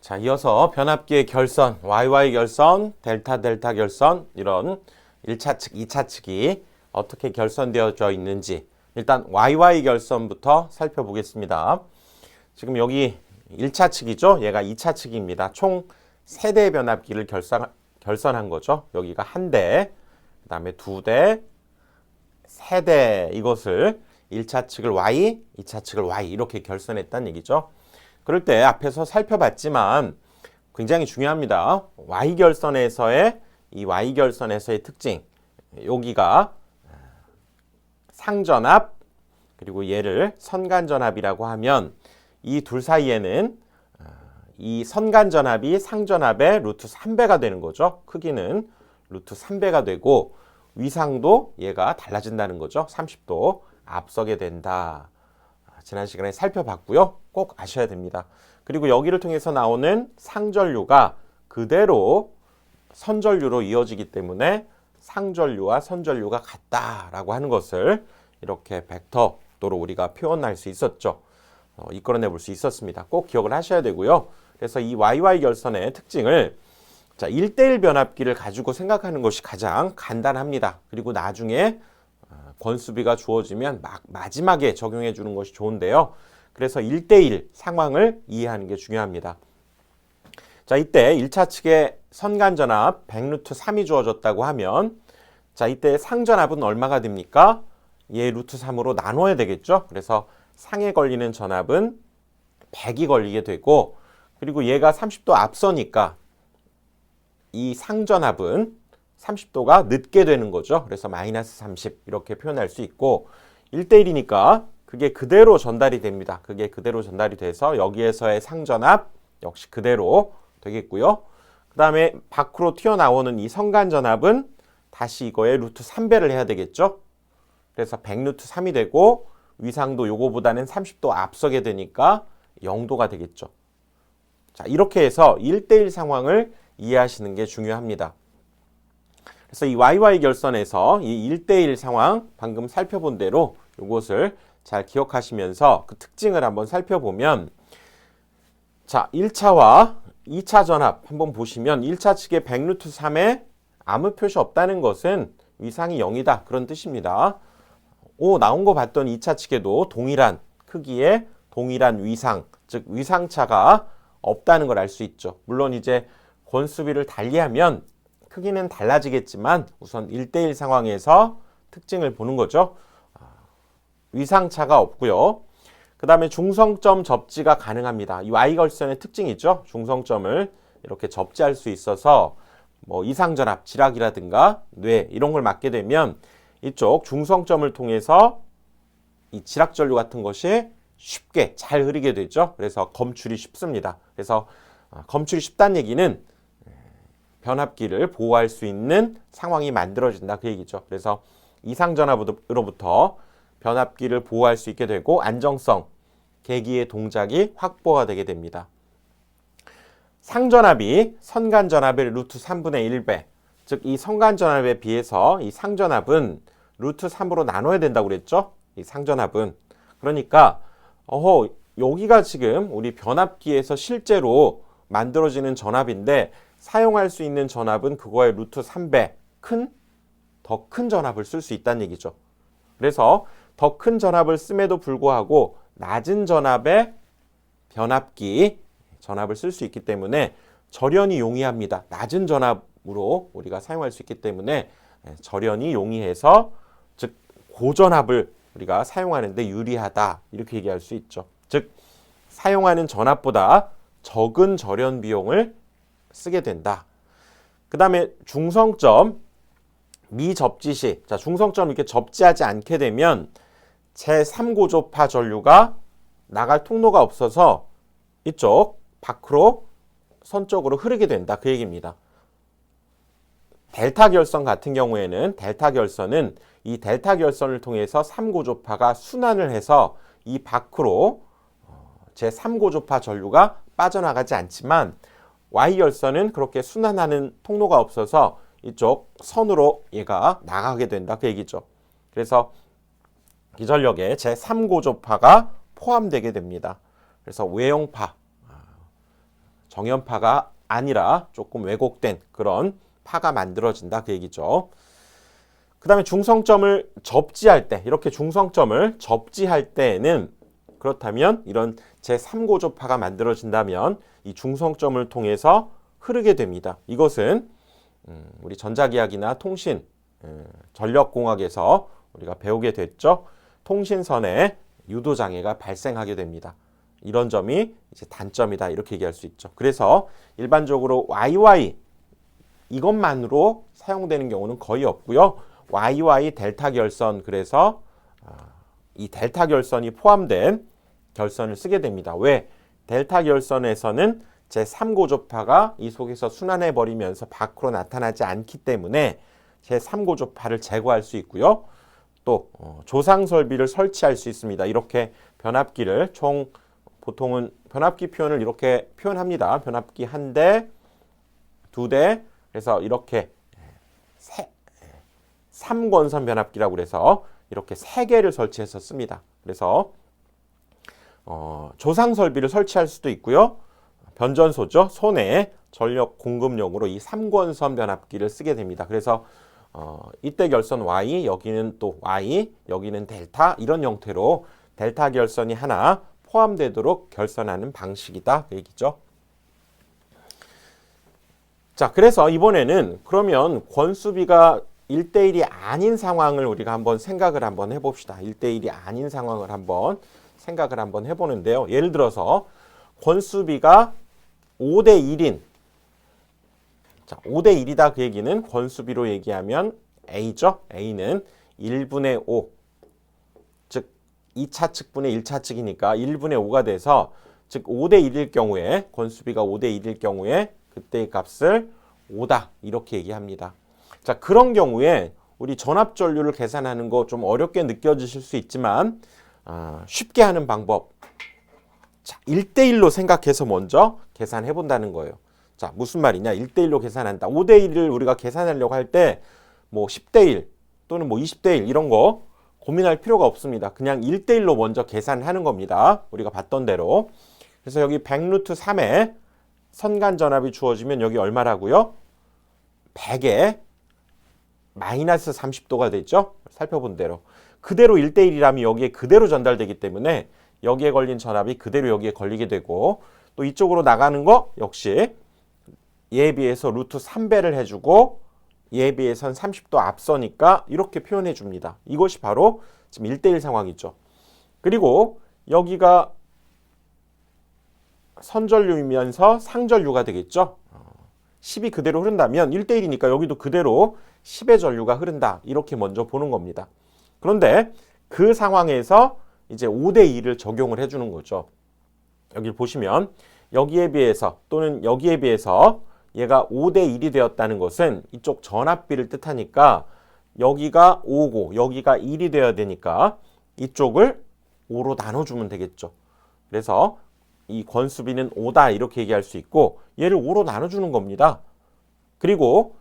자, 이어서 변압기의 결선, YY 결선, 델타 델타 결선 이런 1차 측, 2차 측이 어떻게 결선되어져 있는지 일단 YY 결선부터 살펴보겠습니다. 지금 여기 1차 측이죠. 얘가 2차 측입니다. 총 3대의 변압기를 결선한 거죠. 여기가 1대, 그 다음에 2대, 3대 이것을 1차 측을 Y, 2차 측을 Y 이렇게 결선했다는 얘기죠. 그럴 때 앞에서 살펴봤지만 굉장히 중요합니다. Y결선에서의 이 Y결선에서의 특징, 여기가 상전압 그리고 얘를 선간전압이라고 하면 이 둘 사이에는 이 선간전압이 상전압의 루트 3배가 되는 거죠. 크기는 루트 3배가 되고 위상도 얘가 달라진다는 거죠. 30도 앞서게 된다. 지난 시간에 살펴봤고요. 꼭 아셔야 됩니다. 그리고 여기를 통해서 나오는 상전류가 그대로 선전류로 이어지기 때문에 상전류와 선전류가 같다라고 하는 것을 이렇게 벡터도로 우리가 표현할 수 있었죠. 이끌어내 볼 수 있었습니다. 꼭 기억을 하셔야 되고요. 그래서 이 YY 결선의 특징을 1대1 변압기를 가지고 생각하는 것이 가장 간단합니다. 그리고 나중에 권수비가 주어지면 마지막에 적용해 주는 것이 좋은데요. 그래서 1대1 상황을 이해하는 게 중요합니다. 자, 이때 1차 측에 선간전압 100루트 3이 주어졌다고 하면 자, 이때 상전압은 얼마가 됩니까? 얘 루트 3으로 나눠야 되겠죠. 그래서 상에 걸리는 전압은 100이 걸리게 되고 그리고 얘가 30도 앞서니까 이 상전압은 30도가 늦게 되는 거죠. 그래서 마이너스 30 이렇게 표현할 수 있고 1대1이니까 그게 그대로 전달이 됩니다. 그게 그대로 전달이 돼서 여기에서의 상전압 역시 그대로 되겠고요. 그 다음에 밖으로 튀어나오는 이 선간전압은 다시 이거에 루트 3배를 해야 되겠죠. 그래서 100루트 3이 되고 위상도 요거보다는 30도 앞서게 되니까 0도가 되겠죠. 자, 이렇게 해서 1대1 상황을 이해하시는 게 중요합니다. 그래서 이 YY 결선에서 이 1대1 상황 방금 살펴본 대로 이것을 잘 기억하시면서 그 특징을 한번 살펴보면 자 1차와 2차 전압 한번 보시면 1차 측에 100루트 3에 아무 표시 없다는 것은 위상이 0이다 그런 뜻입니다. 나온 거 봤더니 2차 측에도 동일한 크기의 동일한 위상 즉 위상차가 없다는 걸 알 수 있죠. 물론 이제 권수비를 달리하면 크기는 달라지겠지만 우선 1대1 상황에서 특징을 보는 거죠. 위상차가 없고요. 그 다음에 중성점 접지가 가능합니다. 이 Y결선의 특징이죠. 중성점을 이렇게 접지할 수 있어서 뭐 이상전압, 지락이라든가 뇌 이런 걸 맞게 되면 이쪽 중성점을 통해서 이 지락전류 같은 것이 쉽게 잘 흐르게 되죠. 그래서 검출이 쉽습니다. 그래서 검출이 쉽다는 얘기는 변압기를 보호할 수 있는 상황이 만들어진다 그 얘기죠. 그래서 이상전압으로부터 변압기를 보호할 수 있게 되고 안정성, 계기의 동작이 확보가 되게 됩니다. 상전압이 선간전압의 루트 3분의 1배, 즉 이 선간전압에 비해서 이 상전압은 루트 3으로 나눠야 된다고 그랬죠. 이 상전압은. 그러니까 여기가 지금 우리 변압기에서 실제로 만들어지는 전압인데 사용할 수 있는 전압은 그거의 루트 3배 더 큰 전압을 쓸 수 있다는 얘기죠. 그래서 더 큰 전압을 씀에도 불구하고 낮은 전압의 변압기 전압을 쓸 수 있기 때문에 절연이 용이합니다. 낮은 전압으로 우리가 사용할 수 있기 때문에 절연이 용이해서 즉 고전압을 우리가 사용하는데 유리하다 이렇게 얘기할 수 있죠. 즉 사용하는 전압보다 적은 절연 비용을 쓰게 된다. 그 다음에 중성점 미접지시 자 중성점 이렇게 접지하지 않게 되면 제3고조파 전류가 나갈 통로가 없어서 이쪽 밖으로 선 쪽으로 흐르게 된다 그 얘기입니다. 델타 결선 같은 경우에는 델타 결선은 이 델타 결선을 통해서 3고조파가 순환을 해서 이 밖으로 제3고조파 전류가 빠져나가지 않지만 Y결선은 그렇게 순환하는 통로가 없어서 이쪽 선으로 얘가 나가게 된다 그 얘기죠. 그래서 기전력에 제3고조파가 포함되게 됩니다. 그래서 외형파 정연파가 아니라 조금 왜곡된 그런 파가 만들어진다 그 얘기죠. 그 다음에 중성점을 접지할 때, 이렇게 중성점을 접지할 때에는 그렇다면 이런 제3고조파가 만들어진다면 이 중성점을 통해서 흐르게 됩니다. 이것은 우리 전자기학이나 통신, 전력공학에서 우리가 배우게 됐죠. 통신선에 유도장애가 발생하게 됩니다. 이런 점이 이제 단점이다 이렇게 얘기할 수 있죠. 그래서 일반적으로 YY 이것만으로 사용되는 경우는 거의 없고요. YY 델타 결선, 그래서 이 델타 결선이 포함된 결선을 쓰게 됩니다. 왜? 델타 결선에서는 제3고조파가 이 속에서 순환해 버리면서 밖으로 나타나지 않기 때문에 제3고조파를 제거할 수 있고요. 또 조상 설비를 설치할 수 있습니다. 이렇게 변압기를 총 보통은 변압기 표현을 이렇게 표현합니다. 변압기 1대, 2대, 그래서 이렇게 3권선 변압기라고 그래서 이렇게 3개를 설치해서 씁니다. 그래서 조상 설비를 설치할 수도 있고요. 변전소죠. 손에 전력 공급용으로 이 3권선 변압기를 쓰게 됩니다. 그래서 이때 결선 Y, 여기는 또 Y, 여기는 델타, 이런 형태로 델타 결선이 하나 포함되도록 결선하는 방식이다 그 얘기죠. 자, 그래서 이번에는 그러면 권수비가 1대1이 아닌 상황을 우리가 한번 생각을 한번 해봅시다. 1대1이 아닌 상황을 한번 생각을 한번 해보는데요. 예를 들어서 권수비가 5대1인, 자, 5대1이다 그 얘기는 권수비로 얘기하면 A죠. A는 1분의 5, 즉 2차 측분의 1차 측이니까 1분의 5가 돼서, 즉 5대1일 경우에, 권수비가 5대1일 경우에 그때의 값을 5다 이렇게 얘기합니다. 자, 그런 경우에 우리 전압전류를 계산하는 거 좀 어렵게 느껴지실 수 있지만 쉽게 하는 방법, 자, 1대1로 생각해서 먼저 계산해 본다는 거예요. 자, 무슨 말이냐? 1대1로 계산한다. 5대1을 우리가 계산하려고 할 때 뭐 10대1 또는 뭐 20대1 이런 거 고민할 필요가 없습니다. 그냥 1대1로 먼저 계산하는 겁니다. 우리가 봤던 대로. 그래서 여기 100루트 3에 선간전압이 주어지면 여기 얼마라고요? 100에 마이너스 30도가 되죠? 살펴본 대로. 그대로 1대1이라면 여기에 그대로 전달되기 때문에 여기에 걸린 전압이 그대로 여기에 걸리게 되고, 또 이쪽으로 나가는 거 역시 얘에 비해서 루트 3배를 해주고 얘에 비해선 30도 앞서니까 이렇게 표현해 줍니다. 이것이 바로 지금 1대1 상황이죠. 그리고 여기가 선전류이면서 상전류가 되겠죠. 10이 그대로 흐른다면 1대1이니까 여기도 그대로 10의 전류가 흐른다. 이렇게 먼저 보는 겁니다. 그런데 그 상황에서 이제 5대2를 적용을 해주는 거죠. 여기 보시면 여기에 비해서 또는 여기에 비해서 얘가 5대1이 되었다는 것은 이쪽 전압비를 뜻하니까 여기가 5고 여기가 1이 되어야 되니까 이쪽을 5로 나눠주면 되겠죠. 그래서 이 권수비는 5다 이렇게 얘기할 수 있고 얘를 5로 나눠주는 겁니다. 그리고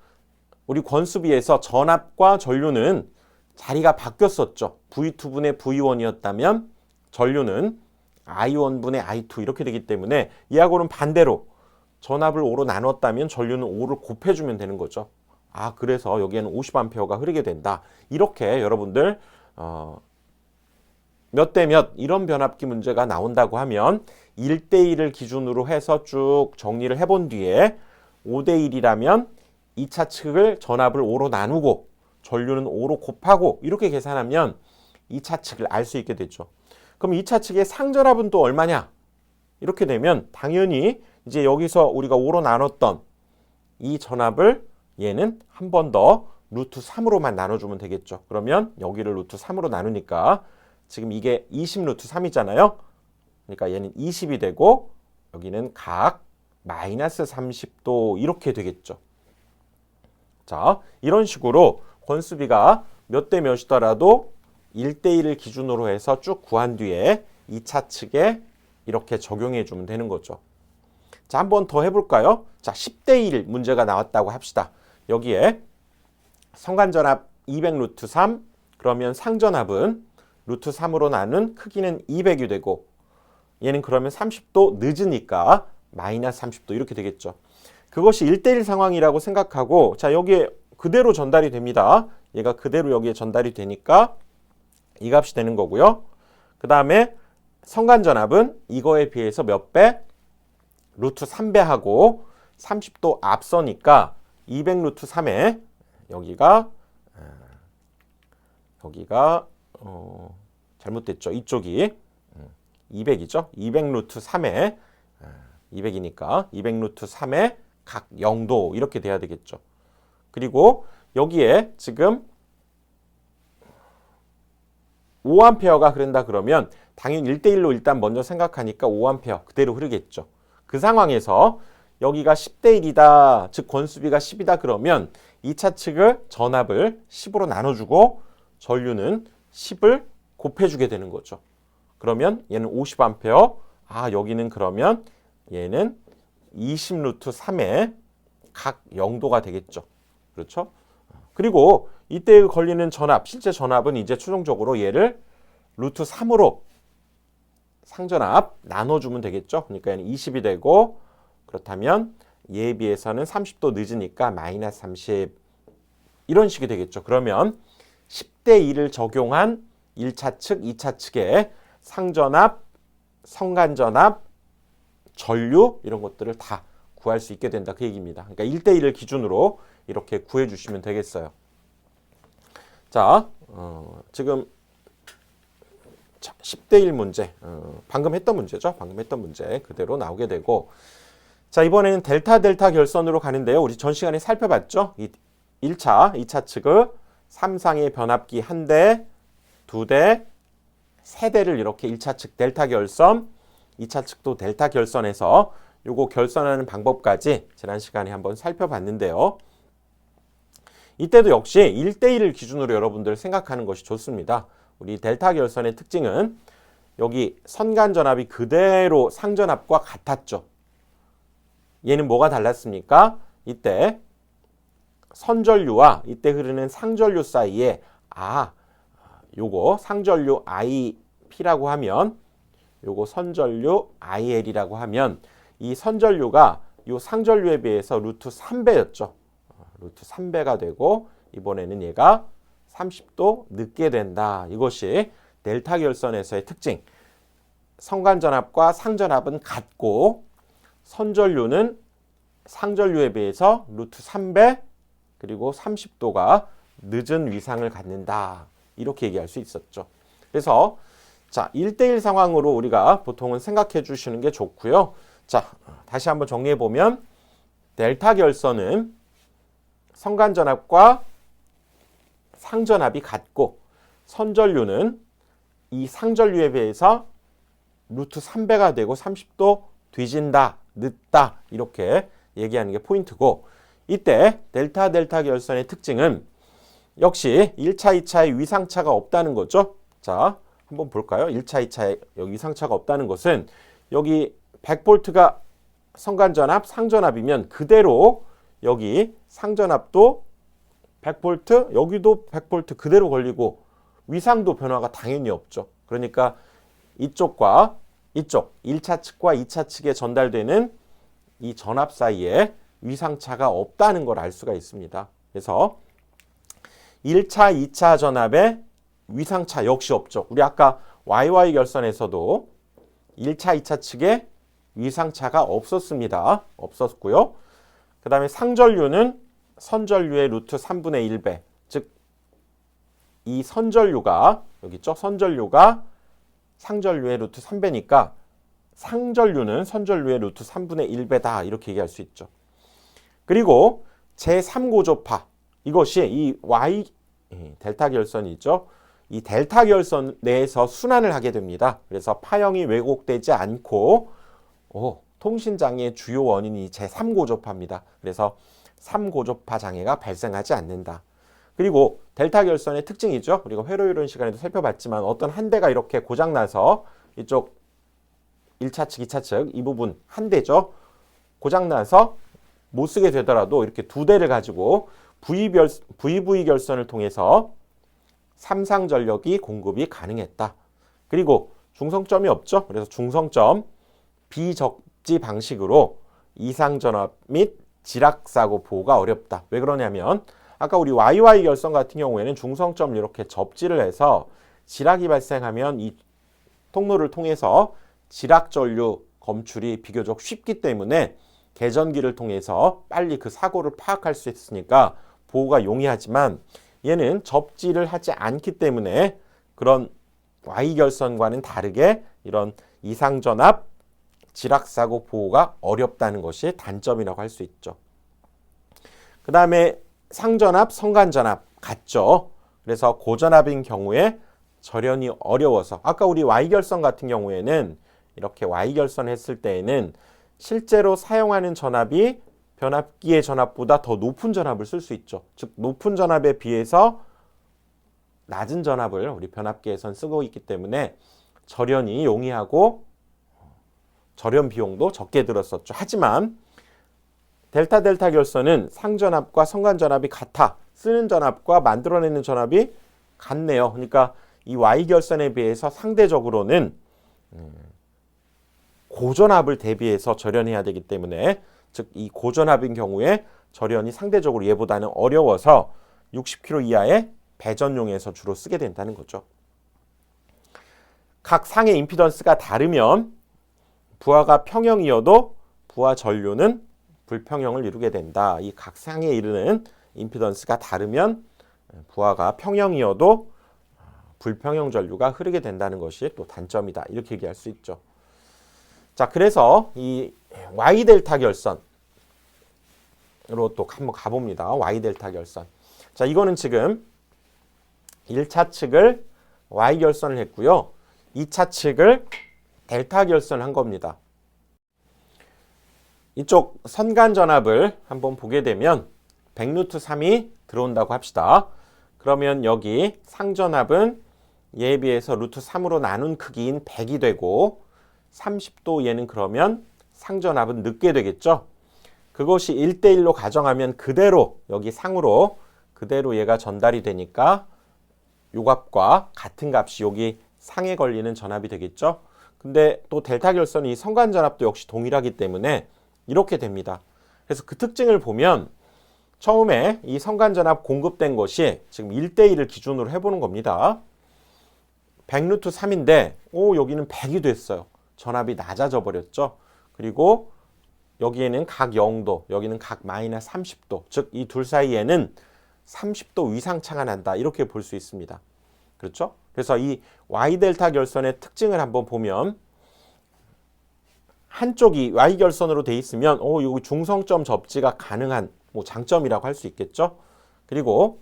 우리 권수비에서 전압과 전류는 자리가 바뀌었었죠. V2분의 V1이었다면 전류는 I1분의 I2 이렇게 되기 때문에 얘하고는 반대로 전압을 5로 나눴다면 전류는 5를 곱해주면 되는 거죠. 아, 그래서 여기에는 50A가 흐르게 된다. 이렇게 여러분들 몇 대 몇 이런 변압기 문제가 나온다고 하면 1대1을 기준으로 해서 쭉 정리를 해본 뒤에 5대1이라면 2차 측을 전압을 5로 나누고 전류는 5로 곱하고 이렇게 계산하면 2차 측을 알 수 있게 되죠. 그럼 2차 측의 상전압은 또 얼마냐? 이렇게 되면 당연히 이제 여기서 우리가 5로 나눴던 이 전압을 얘는 한 번 더 루트 3으로만 나눠주면 되겠죠. 그러면 여기를 루트 3으로 나누니까 지금 이게 20 루트 3이잖아요. 그러니까 얘는 20이 되고 여기는 각 마이너스 30도 이렇게 되겠죠. 자, 이런 식으로 권수비가 몇 대 몇이더라도 1대1을 기준으로 해서 쭉 구한 뒤에 2차 측에 이렇게 적용해 주면 되는 거죠. 자, 한 번 더 해볼까요? 자, 10대1 문제가 나왔다고 합시다. 여기에 성간전압 200 루트 3, 그러면 상전압은 루트 3으로 나눈 크기는 200이 되고 얘는 그러면 30도 늦으니까 마이너스 30도 이렇게 되겠죠. 그것이 1대1 상황이라고 생각하고 자 여기에 그대로 전달이 됩니다. 얘가 그대로 여기에 전달이 되니까 이 값이 되는 거고요. 그 다음에 성간전압은 이거에 비해서 몇 배? 루트 3배 하고 30도 앞서니까 200 루트 3에 여기가 잘못됐죠. 이쪽이 200이죠. 200 루트 3에 200이니까 200 루트 3에 각 0도 이렇게 돼야 되겠죠. 그리고 여기에 지금 5A가 흐른다 그러면 당연히 1대1로 일단 먼저 생각하니까 5A 그대로 흐르겠죠. 그 상황에서 여기가 10대 1이다. 즉 권수비가 10이다 그러면 2차 측을 전압을 10으로 나눠주고 전류는 10을 곱해주게 되는 거죠. 그러면 얘는 50A. 여기는 그러면 얘는 20 루트 3에 각 0도가 되겠죠. 그렇죠? 그리고 이때 걸리는 전압, 실제 전압은 이제 최종적으로 얘를 루트 3으로 상전압 나눠주면 되겠죠. 그러니까 얘는 20이 되고 그렇다면 얘에 비해서는 30도 늦으니까 마이너스 30 이런 식이 되겠죠. 그러면 10대 1을 적용한 1차 측, 2차 측의 상전압, 성간전압, 전류 이런 것들을 다 구할 수 있게 된다 그 얘기입니다. 그러니까 1대 1을 기준으로 이렇게 구해 주시면 되겠어요. 자, 지금 10대 1 문제, 방금 했던 문제죠. 방금 했던 문제 그대로 나오게 되고 자 이번에는 델타 결선으로 가는데요. 우리 전 시간에 살펴봤죠. 이 1차, 2차 측의 3상의 변압기 1대, 2대, 3대를 이렇게 1차 측 델타 결선, 2차 측도 델타 결선에서 요거 결선하는 방법까지 지난 시간에 한번 살펴봤는데요. 이때도 역시 1대1을 기준으로 여러분들 생각하는 것이 좋습니다. 우리 델타 결선의 특징은 여기 선간전압이 그대로 상전압과 같았죠. 얘는 뭐가 달랐습니까? 이때 선전류와 이때 흐르는 상전류 사이에 요거 상전류 IP라고 하면 요거 선전류 IL이라고 하면 이 선전류가 요 상전류에 비해서 루트 3배였죠. 루트 3배가 되고 이번에는 얘가 30도 늦게 된다. 이것이 델타 결선에서의 특징. 성간전압과 상전압은 같고 선전류는 상전류에 비해서 루트 3배 그리고 30도가 늦은 위상을 갖는다. 이렇게 얘기할 수 있었죠. 그래서 자 1대1 상황으로 우리가 보통은 생각해 주시는 게 좋고요. 자 다시 한번 정리해 보면 델타 결선은 성간전압과 상전압이 같고 선전류는 이 상전류에 비해서 루트 3배가 되고 30도 뒤진다, 늦다 이렇게 얘기하는 게 포인트고 이때 델타 결선의 특징은 역시 1차, 2차의 위상차가 없다는 거죠. 자, 한번 볼까요? 1차, 2차에 여기 위상차가 없다는 것은 여기 100V가 성간전압, 상전압이면 그대로 여기 상전압도 100V, 여기도 100V 그대로 걸리고 위상도 변화가 당연히 없죠. 그러니까 이쪽과 이쪽 1차 측과 2차 측에 전달되는 이 전압 사이에 위상차가 없다는 걸 알 수가 있습니다. 그래서 1차, 2차 전압에 위상차 역시 없죠. 우리 아까 YY 결선에서도 1차, 2차 측에 위상차가 없었습니다. 없었고요. 그 다음에 상전류는 선전류의 루트 3분의 1배. 즉, 이 선전류가, 여기 있죠? 선전류가 상전류의 루트 3배니까 상전류는 선전류의 루트 3분의 1배다. 이렇게 얘기할 수 있죠. 그리고 제3고조파. 이것이 이 Y, 델타 결선이 있죠? 이 델타 결선 내에서 순환을 하게 됩니다. 그래서 파형이 왜곡되지 않고 통신장애의 주요 원인이 제3고조파입니다. 그래서 3고조파 장애가 발생하지 않는다. 그리고 델타 결선의 특징이죠. 우리가 회로이론 시간에도 살펴봤지만 어떤 한 대가 이렇게 고장나서 이쪽 1차 측, 2차 측 이 부분 한 대죠. 고장나서 못 쓰게 되더라도 이렇게 두 대를 가지고 VV 결선을 통해서 삼상 전력이 공급이 가능했다. 그리고 중성점이 없죠. 그래서 중성점 접지 방식으로 이상전압 및 지락사고 보호가 어렵다. 왜 그러냐면 아까 우리 YY 결선 같은 경우에는 중성점을 이렇게 접지를 해서 지락이 발생하면 이 통로를 통해서 지락전류 검출이 비교적 쉽기 때문에 계전기를 통해서 빨리 그 사고를 파악할 수 있으니까 보호가 용이하지만 얘는 접지를 하지 않기 때문에 그런 Y결선과는 다르게 이런 이상전압 지락사고 보호가 어렵다는 것이 단점이라고 할 수 있죠. 그 다음에 상전압, 성간전압 같죠. 그래서 고전압인 경우에 절연이 어려워서 아까 우리 Y결선 같은 경우에는 이렇게 Y결선 했을 때에는 실제로 사용하는 전압이 변압기의 전압보다 더 높은 전압을 쓸 수 있죠. 즉 높은 전압에 비해서 낮은 전압을 우리 변압기에선 쓰고 있기 때문에 절연이 용이하고 절연 비용도 적게 들었었죠. 하지만 델타 결선은 상전압과 성간전압이 같아. 쓰는 전압과 만들어내는 전압이 같네요. 그러니까 이 Y결선에 비해서 상대적으로는 고전압을 대비해서 절연해야 되기 때문에 즉 이 고전압인 경우에 절연이 상대적으로 얘보다는 어려워서 60km 이하의 배전용에서 주로 쓰게 된다는 거죠. 각 상의 임피던스가 다르면 부하가 평형이어도 부하 전류는 불평형을 이루게 된다. 이 각 상에 이르는 임피던스가 다르면 부하가 평형이어도 불평형 전류가 흐르게 된다는 것이 또 단점이다. 이렇게 얘기할 수 있죠. 자, 그래서 이 Y델타 결선으로 또 한번 가봅니다. Y델타 결선. 자, 이거는 지금 1차 측을 Y결선을 했고요. 2차 측을 델타 결선을 한 겁니다. 이쪽 선간전압을 한번 보게 되면 100루트3이 들어온다고 합시다. 그러면 여기 상전압은 얘에 비해서 루트 3으로 나눈 크기인 100이 되고 30도 얘는 그러면 상전압은 늦게 되겠죠. 그것이 1대1로 가정하면 그대로 여기 상으로 그대로 얘가 전달이 되니까 요 값과 같은 값이 여기 상에 걸리는 전압이 되겠죠. 근데 또 델타 결선이 이 성간전압도 역시 동일하기 때문에 이렇게 됩니다. 그래서 그 특징을 보면 처음에 이 성간전압 공급된 것이 지금 1대1을 기준으로 해보는 겁니다. 100루트3인데 여기는 100이 됐어요. 전압이 낮아져 버렸죠. 그리고 여기에는 각 0도, 여기는 각 마이너스 30도, 즉 이 둘 사이에는 30도 위상차가 난다. 이렇게 볼 수 있습니다. 그렇죠? 그래서 이 Y델타 결선의 특징을 한번 보면 한쪽이 Y결선으로 돼 있으면 여기 중성점 접지가 가능한 장점이라고 할 수 있겠죠. 그리고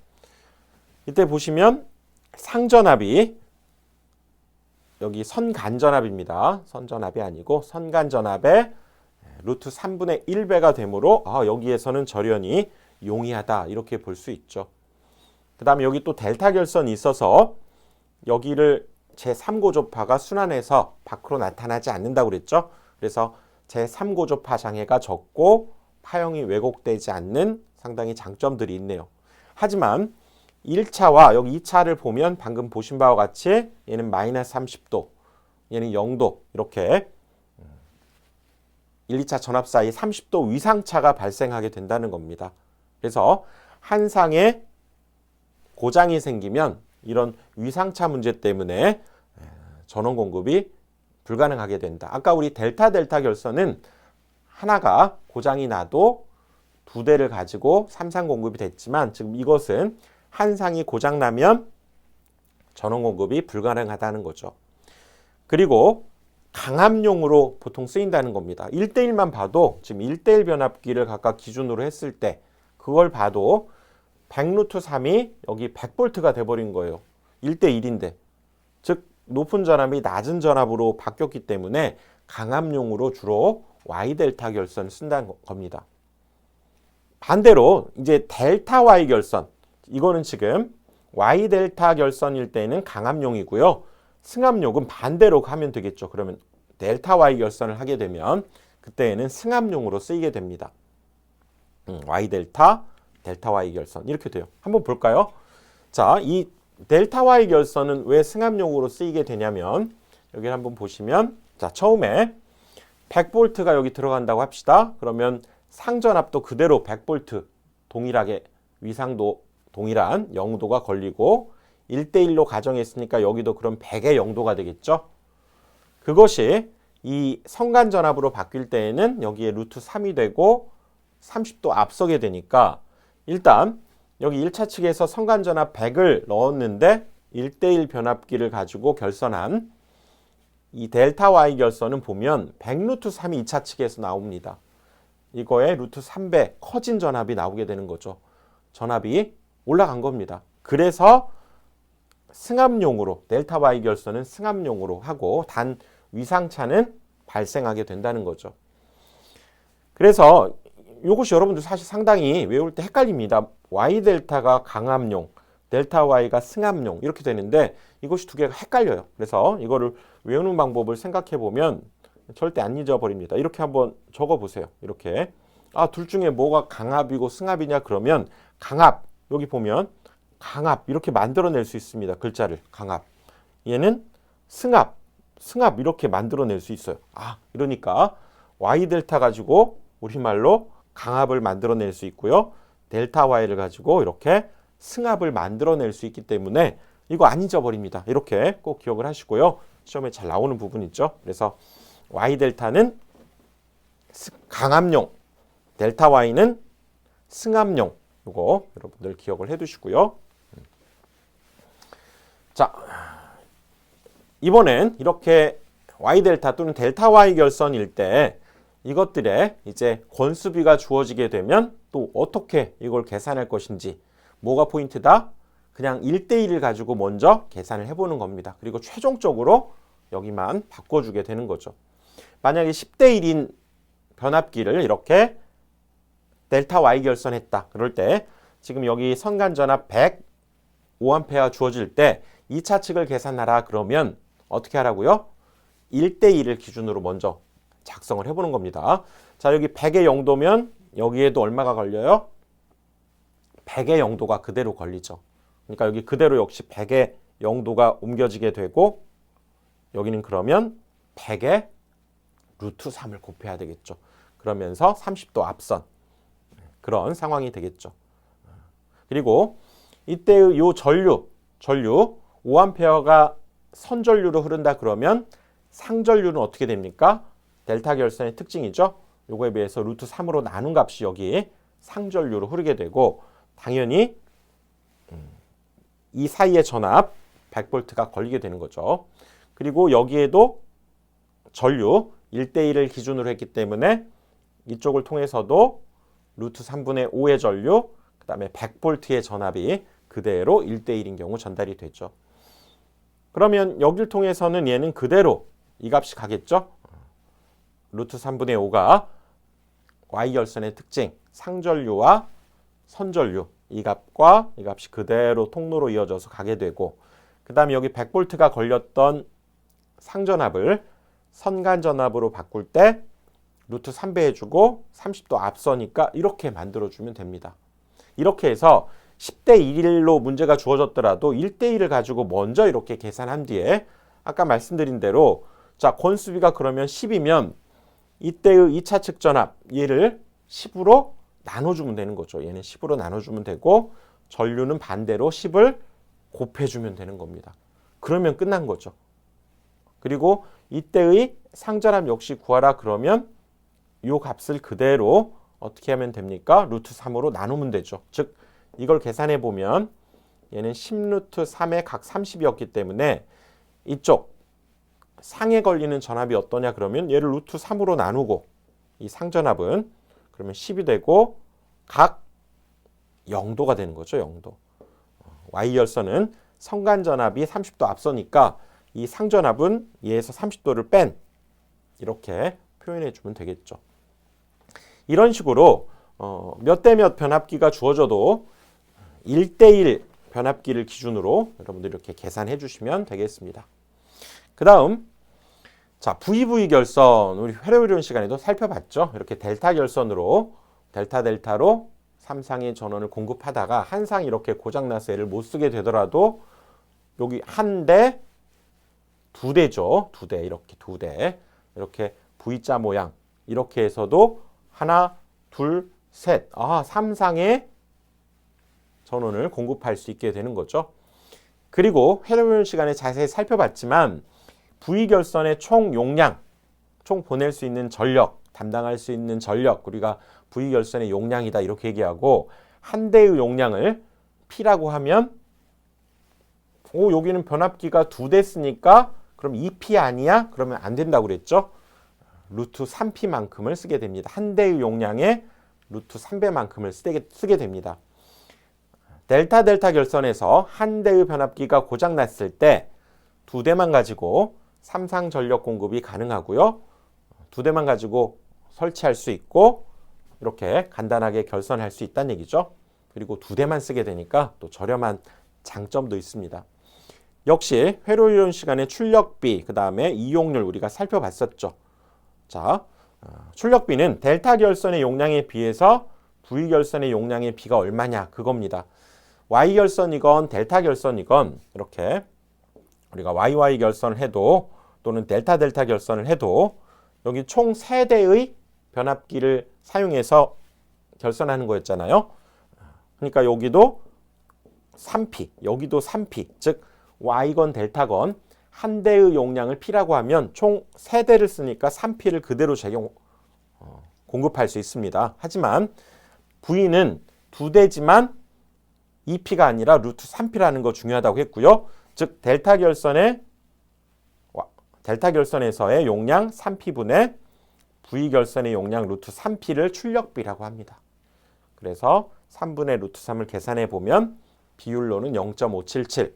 이때 보시면 상전압이 여기 선간전압입니다. 선전압이 아니고 선간전압의 루트 3분의 1배가 되므로 여기에서는 절연이 용이하다. 이렇게 볼 수 있죠. 그 다음에 여기 또 델타 결선이 있어서 여기를 제3고조파가 순환해서 밖으로 나타나지 않는다고 그랬죠. 그래서 제3고조파 장애가 적고 파형이 왜곡되지 않는 상당히 장점들이 있네요. 하지만 1차와 여기 2차를 보면 방금 보신 바와 같이 얘는 마이너스 30도, 얘는 0도 이렇게 1, 2차 전압 사이 30도 위상차가 발생하게 된다는 겁니다. 그래서 한 상에 고장이 생기면 이런 위상차 문제 때문에 전원 공급이 불가능하게 된다. 아까 우리 델타 결선은 하나가 고장이 나도 두 대를 가지고 3상 공급이 됐지만 지금 이것은 한 상이 고장 나면 전원 공급이 불가능하다는 거죠. 그리고 강압용으로 보통 쓰인다는 겁니다. 1대1만 봐도 지금 1대1 변압기를 각각 기준으로 했을 때 그걸 봐도 100루트3이 여기 100볼트가 돼버린 거예요. 1대1인데. 즉 높은 전압이 낮은 전압으로 바뀌었기 때문에 강압용으로 주로 Y델타 결선을 쓴다는 겁니다. 반대로 이제 델타 Y 결선, 이거는 지금 Y델타 결선일 때는 강압용이고요. 승합용은 반대로 하면 되겠죠. 그러면 델타 Y 결선을 하게 되면 그때에는 승합용으로 쓰이게 됩니다. Y델타, 델타 Y 결선 이렇게 돼요. 한번 볼까요? 자, 이 델타 Y 결선은 왜 승합용으로 쓰이게 되냐면 여기 한번 보시면 자, 처음에 100V가 여기 들어간다고 합시다. 그러면 상전압도 그대로 100V 동일하게 위상도 동일한 0도가 걸리고 1대1로 가정했으니까 여기도 그럼 100의 0도가 되겠죠. 그것이 이 성간전압으로 바뀔 때에는 여기에 루트 3이 되고 30도 앞서게 되니까 일단 여기 1차 측에서 성간전압 100을 넣었는데 1대1 변압기를 가지고 결선한 이 델타 Y 결선은 보면 100 루트 3이 2차 측에서 나옵니다. 이거에 루트 3배 커진 전압이 나오게 되는 거죠. 전압이 올라간 겁니다. 그래서 승합용으로 델타 Y 결선은 승합용으로 하고 단 위상차는 발생하게 된다는 거죠. 그래서 이것이 여러분들 사실 상당히 외울 때 헷갈립니다. Y 델타가 강압용, 델타 Y가 승합용 이렇게 되는데 이것이 두 개가 헷갈려요. 그래서 이거를 외우는 방법을 생각해 보면 절대 안 잊어버립니다. 이렇게 한번 적어 보세요. 이렇게 둘 중에 뭐가 강압이고 승합이냐 그러면 강압, 여기 보면 강압 이렇게 만들어낼 수 있습니다. 글자를 강압. 얘는 승합 이렇게 만들어낼 수 있어요. 이러니까 Y 델타 가지고 우리말로 강압을 만들어낼 수 있고요. 델타 Y를 가지고 이렇게 승합을 만들어낼 수 있기 때문에 이거 안 잊어버립니다. 이렇게 꼭 기억을 하시고요. 시험에 잘 나오는 부분 있죠. 그래서 Y 델타는 강압용, 델타 Y는 승합용. 이거 여러분들 기억을 해두시고요. 자, 이번엔 이렇게 Y 델타 또는 델타 Y 결선일 때 이것들의 이제 권수비가 주어지게 되면 또 어떻게 이걸 계산할 것인지 뭐가 포인트다? 그냥 1대1을 가지고 먼저 계산을 해보는 겁니다. 그리고 최종적으로 여기만 바꿔주게 되는 거죠. 만약에 10대1인 변압기를 이렇게 델타 Y 결선했다. 그럴 때 지금 여기 선간전압 105A 주어질 때 2차 측을 계산하라 그러면 어떻게 하라고요? 1대1을 기준으로 먼저 작성을 해보는 겁니다. 자, 여기 100의 0도면 여기에도 얼마가 걸려요? 100의 0도가 그대로 걸리죠. 그러니까 여기 그대로 역시 100의 0도가 옮겨지게 되고 여기는 그러면 100의 루트 3을 곱해야 되겠죠. 그러면서 30도 앞선 그런 상황이 되겠죠. 그리고 이때의 요 전류 5A가 선전류로 흐른다 그러면 상전류는 어떻게 됩니까? 델타 결선의 특징이죠. 요거에 비해서 루트 3으로 나눈 값이 여기 상전류로 흐르게 되고 당연히 이 사이의 전압 100V가 걸리게 되는 거죠. 그리고 여기에도 전류 1대1을 기준으로 했기 때문에 이쪽을 통해서도 루트 3분의 5의 전류 그 다음에 100V의 전압이 그대로 1대1인 경우 전달이 되죠. 그러면 여기를 통해서는 얘는 그대로 이 값이 가겠죠. 루트 3분의 5가 Y결선의 특징 상전류와 선전류 이 값과 이 값이 그대로 통로로 이어져서 가게 되고 그 다음에 여기 100V가 걸렸던 상전압을 선간전압으로 바꿀 때 루트 3배 해주고 30도 앞서니까 이렇게 만들어주면 됩니다. 이렇게 해서 10대 1로 문제가 주어졌더라도 1대1을 가지고 먼저 이렇게 계산한 뒤에 아까 말씀드린 대로 자 권수비가 그러면 10이면 이때의 2차 측 전압 얘를 10으로 나눠주면 되는 거죠. 얘는 10으로 나눠주면 되고 전류는 반대로 10을 곱해주면 되는 겁니다. 그러면 끝난 거죠. 그리고 이때의 상전압 역시 구하라 그러면 이 값을 그대로 어떻게 하면 됩니까? 루트 3으로 나누면 되죠. 즉 이걸 계산해 보면 얘는 10루트 3의 각 30이었기 때문에 이쪽 상에 걸리는 전압이 어떠냐 그러면 얘를 루트 3으로 나누고 이 상전압은 그러면 10이 되고 각 0도가 되는 거죠. 0도. Y열선은 성간전압이 30도 앞서니까 이 상전압은 얘에서 30도를 뺀 이렇게 표현해 주면 되겠죠. 이런 식으로 몇 대 몇 변압기가 주어져도 1대1 변압기를 기준으로 여러분들 이렇게 계산해 주시면 되겠습니다. 그 다음 자 VV 결선 우리 회로이론 시간에도 살펴봤죠. 이렇게 델타 결선으로 델타로 3상의 전원을 공급하다가 한 상 이렇게 고장나서 얘를 못 쓰게 되더라도 여기 한 대, 두 대죠. 두 대 이렇게 V자 모양 이렇게 해서도 하나, 둘, 셋, 3상의 전원을 공급할 수 있게 되는 거죠. 그리고 회로용 시간에 자세히 살펴봤지만 V결선의 총 용량, 총 보낼 수 있는 전력, 담당할 수 있는 전력, 우리가 V결선의 용량이다 이렇게 얘기하고 한 대의 용량을 P라고 하면 여기는 변압기가 2대 쓰니까 그럼 2P 아니야? 그러면 안 된다고 그랬죠. 루트 3P만큼을 쓰게 됩니다. 한 대의 용량에 루트 3배만큼을 쓰게 됩니다. 델타 결선에서 한 대의 변압기가 고장 났을 때 2대만 가지고 3상 전력 공급이 가능하고요. 2대만 가지고 설치할 수 있고 이렇게 간단하게 결선할 수 있다는 얘기죠. 그리고 2대만 쓰게 되니까 또 저렴한 장점도 있습니다. 역시 회로이론 시간의 출력비, 그 다음에 이용률 우리가 살펴봤었죠. 자, 출력비는 델타 결선의 용량에 비해서 V 결선의 용량의 비가 얼마냐 그겁니다. Y 결선이건 델타 결선이건 이렇게 우리가 YY 결선을 해도 또는 델타 결선을 해도 여기 총 3대의 변압기를 사용해서 결선하는 거였잖아요. 그러니까 여기도 3P, 여기도 3P, 즉 Y건 델타건 한 대의 용량을 P라고 하면 총 3대를 쓰니까 3P를 그대로 공급할 수 있습니다. 하지만 V는 2대지만 2P가 아니라 루트 3P라는 거 중요하다고 했고요. 즉 델타 결선에서의 용량 3P분의 V 결선의 용량 루트 3P를 출력비라고 합니다. 그래서 3분의 루트 3을 계산해 보면 비율로는 0.577,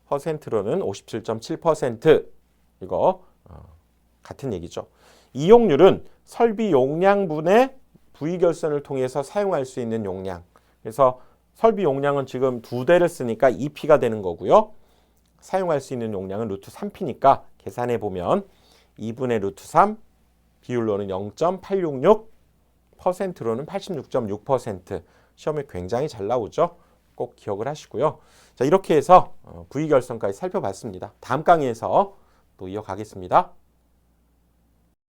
퍼센트로는 57.7%, 이거 같은 얘기죠. 이용률은 설비 용량분의 V 결선을 통해서 사용할 수 있는 용량. 그래서 설비 용량은 지금 2대를 쓰니까 2P가 되는 거고요. 사용할 수 있는 용량은 루트 3P니까 계산해 보면 2분의 루트 3, 비율로는 0.866, 퍼센트로는 86.6%. 시험에 굉장히 잘 나오죠. 꼭 기억을 하시고요. 자, 이렇게 해서 V 결선까지 살펴봤습니다. 다음 강의에서 또 이어가겠습니다.